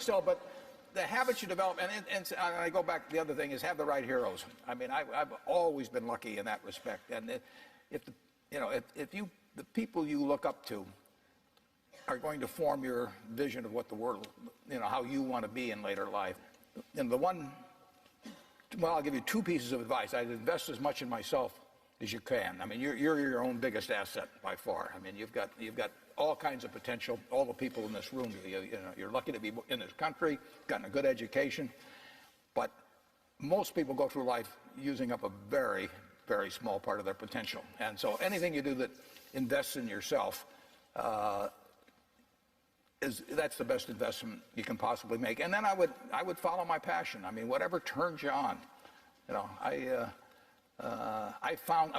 still, but the habits you develop, and I go back, the other thing is have the right heroes. I mean, I've always been lucky in that respect. And if the people you look up to are going to form your vision of what the world, how you want to be in later life. And I'll give you two pieces of advice. I'd invest as much in myself as you can. I mean, you're your own biggest asset by far. I mean, you've got all kinds of potential. All the people in this room, you're lucky to be in this country, gotten a good education. But most people go through life using up a very, very small part of their potential. And so anything you do that invests in yourself, that's the best investment you can possibly make. And then I would follow my passion. I mean, whatever turns you on. I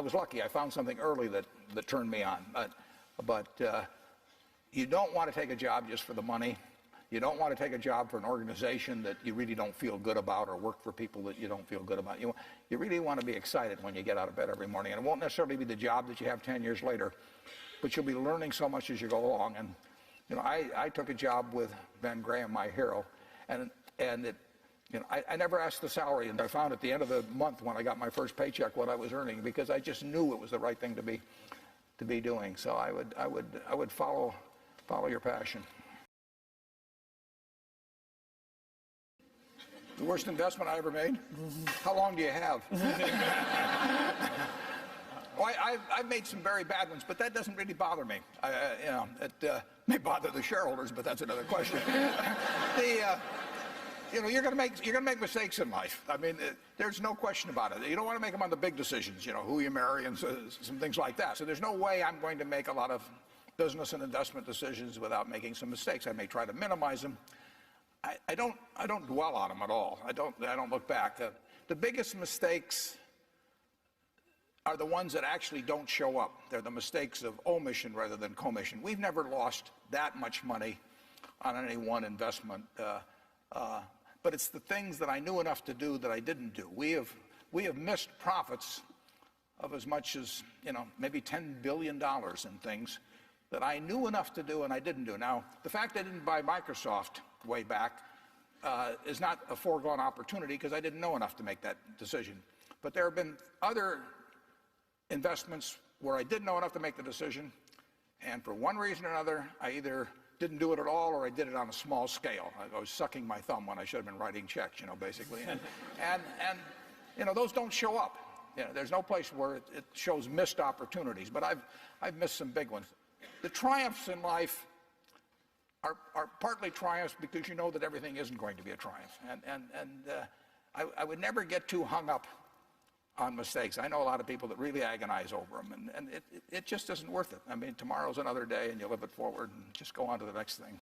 was lucky. I found something early that turned me on. But you don't want to take a job just for the money. You don't want to take a job for an organization that you really don't feel good about, or work for people that you don't feel good about. You really want to be excited when you get out of bed every morning. And it won't necessarily be the job that you have 10 years later, but you'll be learning so much as you go along. And I took a job with Ben Graham, my hero, and I never asked the salary, and I found at the end of the month when I got my first paycheck what I was earning, because I just knew it was the right thing to be doing. So I would follow your passion. The worst investment I ever made? How long do you have? I've made some very bad ones, but that doesn't really bother me. It may bother the shareholders, but that's another question. You're going to make mistakes in life. I mean, there's no question about it. You don't want to make them on the big decisions, who you marry and some things like that. So there's no way I'm going to make a lot of business and investment decisions without making some mistakes. I may try to minimize them. I don't dwell on them at all. I don't look back. The biggest mistakes are the ones that actually don't show up. They're the mistakes of omission rather than commission. We've never lost that much money on any one investment, but it's the things that I knew enough to do that I didn't do. We have missed profits of as much as maybe $10 billion in things that I knew enough to do and I didn't do. Now, the fact I didn't buy Microsoft way back is not a foregone opportunity, because I didn't know enough to make that decision. But there have been other investments where I did know enough to make the decision, and for one reason or another, I either didn't do it at all or I did it on a small scale. I was sucking my thumb when I should have been writing checks, basically. And those don't show up. There's no place where it shows missed opportunities, but I've missed some big ones. The triumphs in life are partly triumphs because you know that everything isn't going to be a triumph. And I would never get too hung up on mistakes. I know a lot of people that really agonize over them, and it just isn't worth it. I mean, tomorrow's another day, and you live it forward and just go on to the next thing.